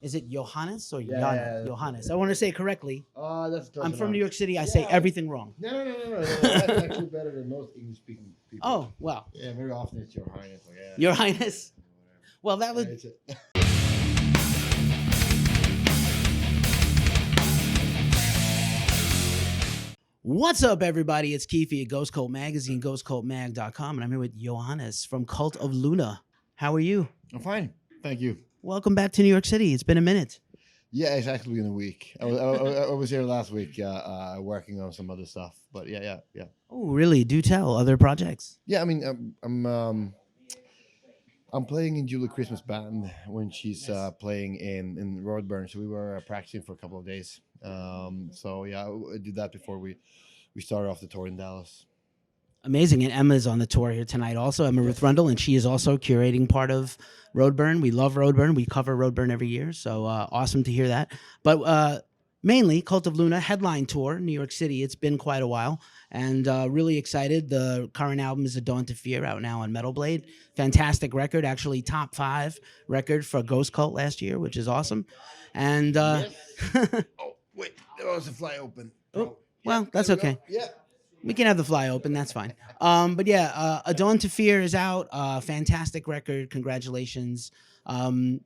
Is it Johannes or Yeah, Jana? yeah. Johannes. I want to say it correctly. Oh, that's close I'm from New enough. York City. I say Yeah. everything wrong. No. That's actually better than most English-speaking people. Oh, well, Yeah, very often it's your highness. Like, yeah, Your Highness. Well, that whatever. would. It's a, What's up, everybody? It's Keefe at Ghost Cult Magazine, ghostcultmag.com, and I'm here with Johannes from Cult of Luna. How are you? I'm fine. Thank you. Welcome back to New York City. It's been a minute. Yeah, it's actually been a week. I was here last week, working on some other stuff. But yeah. Oh, really? Do tell. Other projects? Yeah, I mean, I'm playing in Julie Christmas band when she's playing in Roadburn. So we were practicing for a couple of days. So yeah, I did that before we started off the tour in Dallas. Amazing. And Emma's on the tour here tonight also, Emma Ruth Rundle, and she is also curating part of Roadburn. We love Roadburn. We cover Roadburn every year, so awesome to hear that. But mainly, Cult of Luna headline tour, New York City. It's been quite a while, and really excited. The current album is A Dawn to Fear, out now on Metal Blade. Fantastic record, actually top 5 record for Ghost Cult last year, which is awesome. And Yes. Oh wait, there was a fly open. Oh, well, that's there we go. okay. Yeah. We can have the fly open. That's fine. But yeah, A Dawn to Fear is out. Fantastic record. Congratulations. Um,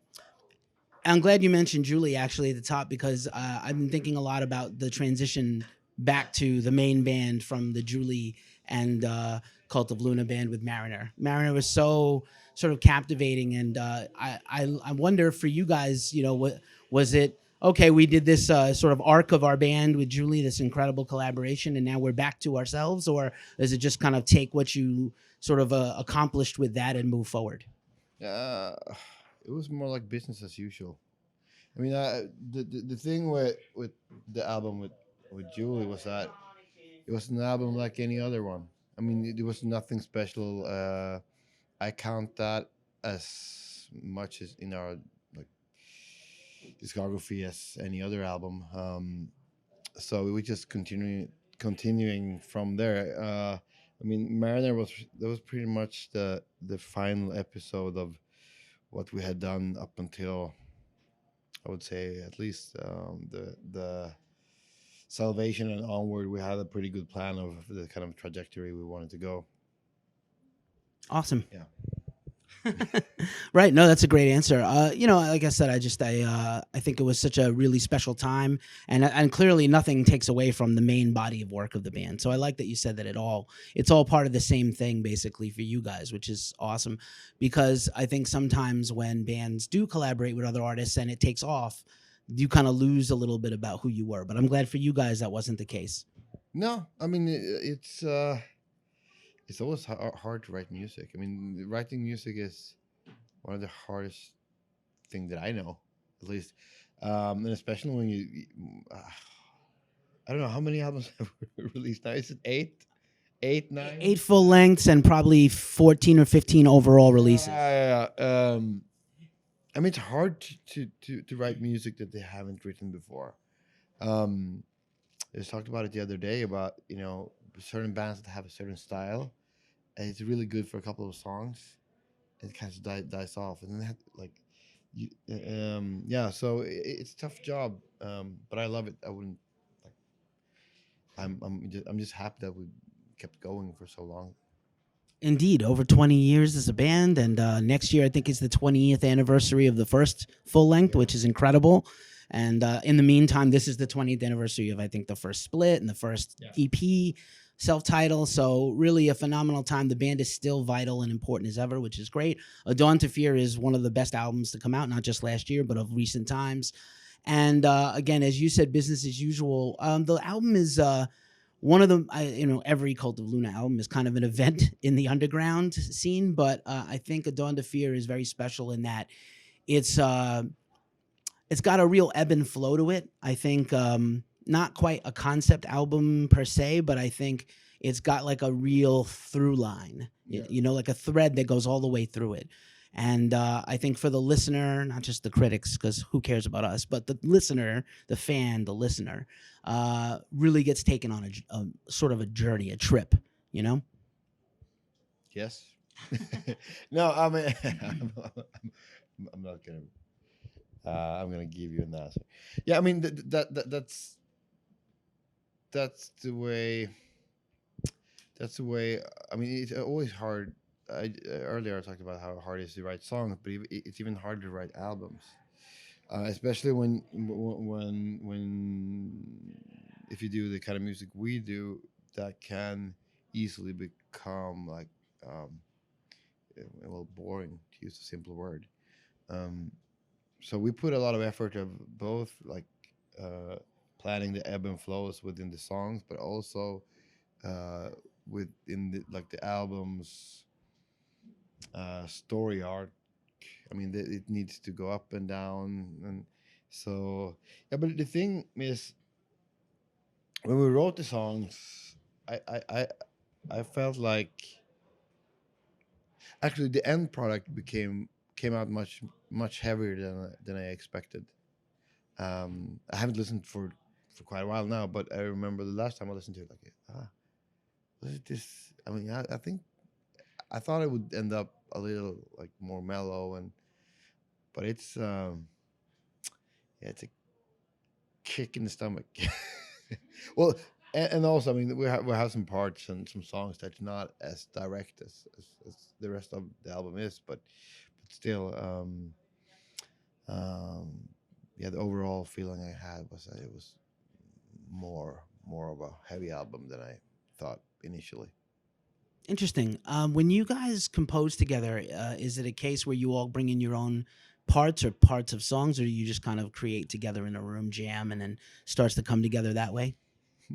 I'm glad you mentioned Julie actually at the top because I've been thinking a lot about the transition back to the main band from the Julie and Cult of Luna band with Mariner. Mariner was so sort of captivating, and I wonder for you guys, what was it? Okay, we did this sort of arc of our band with Julie, this incredible collaboration, and now we're back to ourselves, or does it just kind of take what you sort of accomplished with that and move forward? Uh, it was more like business as usual. I mean, the thing with the album with Julie was that it was an album like any other one. I mean, there was nothing special. I count that as much as in our like discography as any other album. So we just continuing from there. I mean, Mariner was that was pretty much the final episode of what we had done up until I would say at least the Salvation and onward. We had a pretty good plan of the kind of trajectory we wanted to go. Awesome. Yeah. Right. No, that's a great answer. Like I said, I think it was such a really special time, and clearly nothing takes away from the main body of work of the band. So I like that you said that it's all part of the same thing basically for you guys, which is awesome, because I think sometimes when bands do collaborate with other artists and it takes off, you kind of lose a little bit about who you were. But I'm glad for you guys that wasn't the case. No, I mean it's always hard to write music. I mean, writing music is one of the hardest thing that I know, at least, and especially when I don't know how many albums have we released now. Is it eight, nine? 8 full lengths and probably 14 or 15 overall releases. Yeah. I mean, it's hard to write music that they haven't written before. Um, I just talked about it the other day about certain bands that have a certain style, and it's really good for a couple of songs, and it kind of dies off, and then they have, like, yeah. So it's a tough job, but I love it. I wouldn't like. I'm just happy that we kept going for so long. Indeed, over 20 years as a band, and next year I think is the 20th anniversary of the first full length, which is incredible. And in the meantime, this is the 20th anniversary of I think the first split and the first EP, self-title. So really a phenomenal time. The band is still vital and important as ever, which is great. A Dawn to Fear is one of the best albums to come out, not just last year, but of recent times. And again, as you said, business as usual. The album is one of them. Every Cult of Luna album is kind of an event in the underground scene, but I think A Dawn to Fear is very special in that it's it's got a real ebb and flow to it. I think not quite a concept album per se, but I think it's got like a real through line, Yeah. like a thread that goes all the way through it. And I think for the listener, not just the critics, because who cares about us, but the listener, the fan, the listener, really gets taken on a sort of a journey, a trip, you know? Yes. No, I mean, I'm not gonna I'm gonna give you an answer. Yeah, I mean that's the way. That's the way. I mean, it's always hard. Earlier I talked about how hard it is to write songs, but it's even harder to write albums, especially when if you do the kind of music we do, that can easily become like um, well, boring, to use a simpler word. Um, so we put a lot of effort of both like uh, planning the ebb and flows within the songs, but also uh, within like the album's story arc. I mean, it needs to go up and down, and so yeah. But the thing is, when we wrote the songs, I I I, I felt like actually the end product came out much heavier than I expected. I haven't listened for quite a while now, but I remember the last time I listened to it, like was it this? I mean, I think I thought it would end up a little like more mellow, and but it's yeah, it's a kick in the stomach. Well, and also, I mean, we have some parts and some songs that's not as direct as the rest of the album is, but still, um, yeah, the overall feeling I had was that it was more of a heavy album than I thought initially. Interesting. When you guys compose together, is it a case where you all bring in your own parts or parts of songs, or you just kind of create together in a room jam and then starts to come together that way?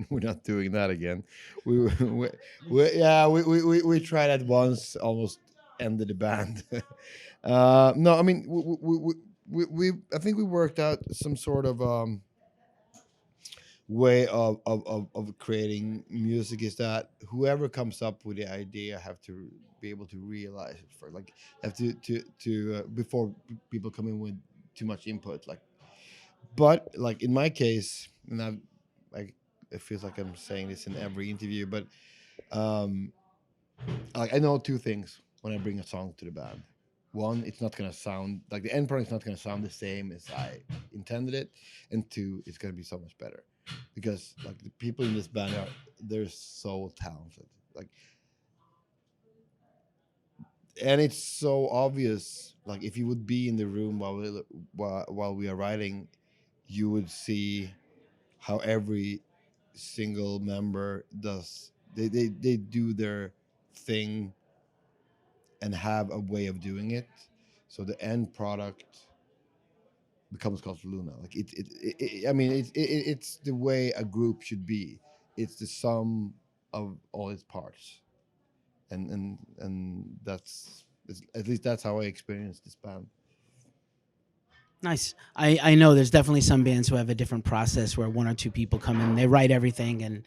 We're not doing that again. Yeah, we tried that once, almost ended the band. No, I mean I think we worked out some sort of way of creating music is that whoever comes up with the idea have to be able to realize it for like have to before people come in with too much input like but like in my case and I've like it feels like I'm saying this in every interview but um like I know two things when I bring a song to the band. One, it's not gonna sound like the end product's not gonna sound the same as I intended it, and two, it's gonna be so much better because like the people in this band are they're so talented. Like, and it's so obvious. Like, if you would be in the room while we are writing, you would see how every single member does. They do their thing and have a way of doing it. So the end product becomes called Luna. Like I mean, it's the way a group should be. It's the sum of all its parts, and at least that's how I experienced this band. Nice. I know there's definitely some bands who have a different process where one or two people come in, they write everything, and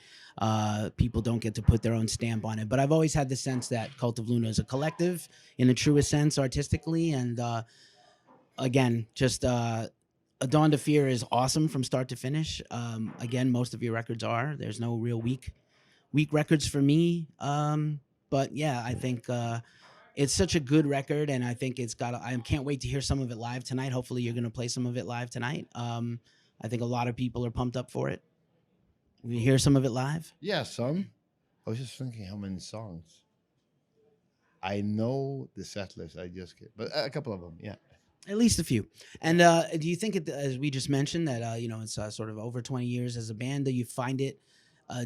people don't get to put their own stamp on it. But I've always had the sense that Cult of Luna is a collective in the truest sense artistically. And again, just A Dawn to Fear is awesome from start to finish. Again, most of your records are. There's no real weak records for me. But yeah, I think it's such a good record, and I think it's got. I can't wait to hear some of it live tonight. Hopefully, you're going to play some of it live tonight. I think a lot of people are pumped up for it. We hear some of it live. Yeah, some. I was just thinking how many songs. I know the set list. I just get, but a couple of them. Yeah. At least a few. Yeah. And do you think, as we just mentioned, that it's sort of over 20 years as a band? Do you find it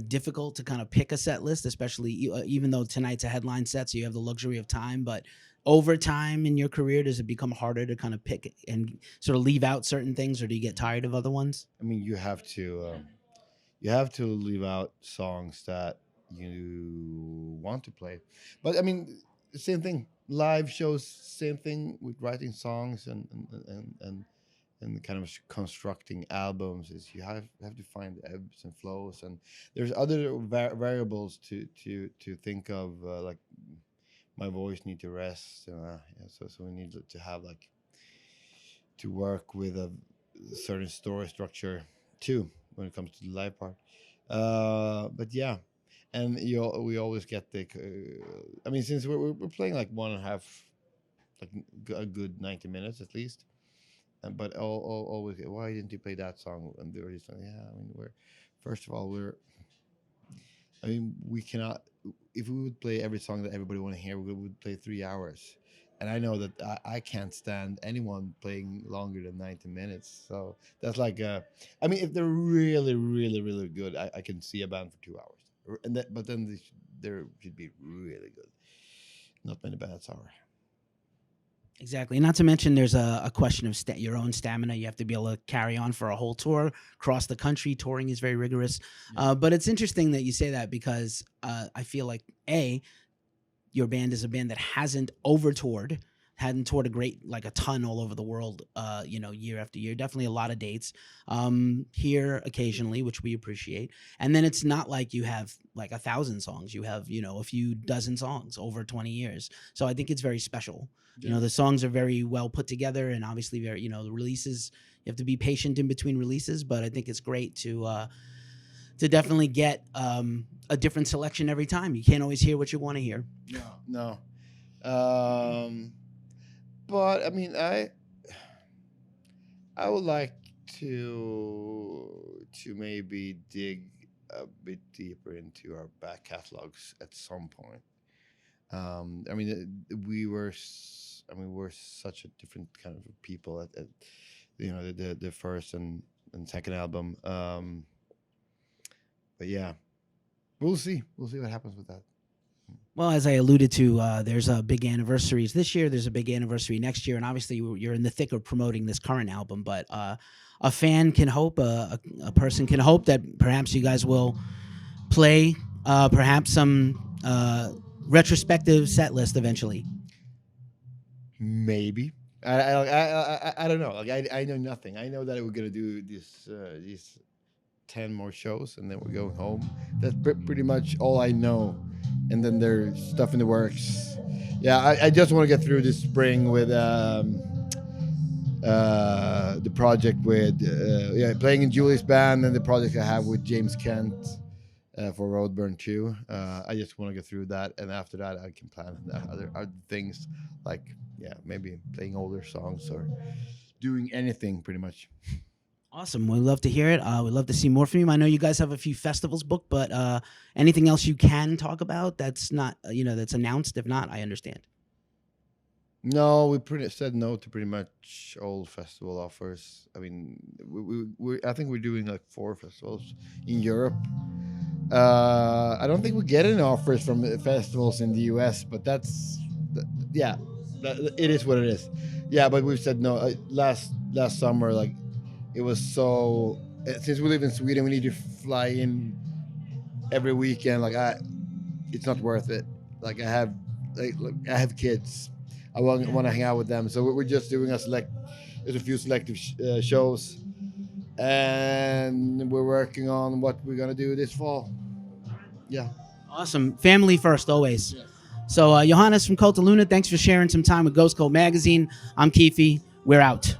difficult to kind of pick a set list, especially even though tonight's a headline set, so you have the luxury of time? But over time in your career, does it become harder to kind of pick and sort of leave out certain things, or do you get tired of other ones? I mean, you have to leave out songs that you want to play. But I mean, the same thing. Live shows, same thing with writing songs and kind of constructing albums is you have to find ebbs and flows and there's other variables to think of like my voice need to rest yeah, so we need to have like to work with a certain story structure too when it comes to the live part. But yeah, and we always get the. I mean, since we're playing like one and a half, like a good 90 minutes at least. But always, why didn't you play that song? And they were just like, yeah, I mean, we're first of all, I mean, we cannot. If we would play every song that everybody want to hear, we would play 3 hours. And I know that I can't stand anyone playing longer than 90 minutes. So that's like, I mean, if they're really, really, really good, I can see a band for 2 hours. And that, but then they should be really good. Not many bands are. Exactly. Not to mention, there's a question of your own stamina. You have to be able to carry on for a whole tour, cross the country. Touring is very rigorous. Yeah. But it's interesting that you say that because I feel like, A, your band is a band that hasn't over toured, hadn't toured like a ton all over the world, year after year. Definitely a lot of dates here occasionally, which we appreciate. And then it's not like you have like 1,000 songs. You have, a few dozen songs over 20 years. So I think it's very special. Yeah. The songs are very well put together, and obviously very, the releases, you have to be patient in between releases, but I think it's great to definitely get a different selection every time. You can't always hear what you want to hear. No. But I mean, I would like to maybe dig a bit deeper into our back catalogs at some point. I mean, I mean, we're such a different kind of people at the first and second album. But yeah, we'll see. We'll see what happens with that. Well, as I alluded to, there's a big anniversaries this year. There's a big anniversary next year, and obviously you're in the thick of promoting this current album. But a fan can hope, a person can hope that perhaps you guys will play perhaps some retrospective set list eventually. Maybe. I don't know. Like I know nothing. I know that we're gonna do these 10 more shows and then we're going home. That's pretty much all I know. And then there's stuff in the works. Yeah, I just want to get through this spring with the project with playing in Julie's band and the project I have with James Kent for Roadburn 2. I just want to get through that, and after that I can plan other things like maybe playing older songs or doing anything pretty much. Awesome. We'd love to hear it. We'd love to see more from you. I know you guys have a few festivals booked, but anything else you can talk about that's not, that's announced? If not, I understand. No, we pretty said no to pretty much all festival offers. I mean, I think we're doing like 4 festivals in Europe. I don't think we get any offers from festivals in the US, but yeah, it is what it is. Yeah, but we've said no. Last summer, like it was so. Since we live in Sweden, we need to fly in every weekend. Like it's not worth it. Like I have kids. I want to hang out with them, so we're just doing there's a few selective shows, and we're working on what we're gonna do this fall. Yeah. Awesome. Family first, always. Yes. So, Johannes from Cult of Luna, thanks for sharing some time with Ghost Cult Magazine. I'm Keefe. We're out.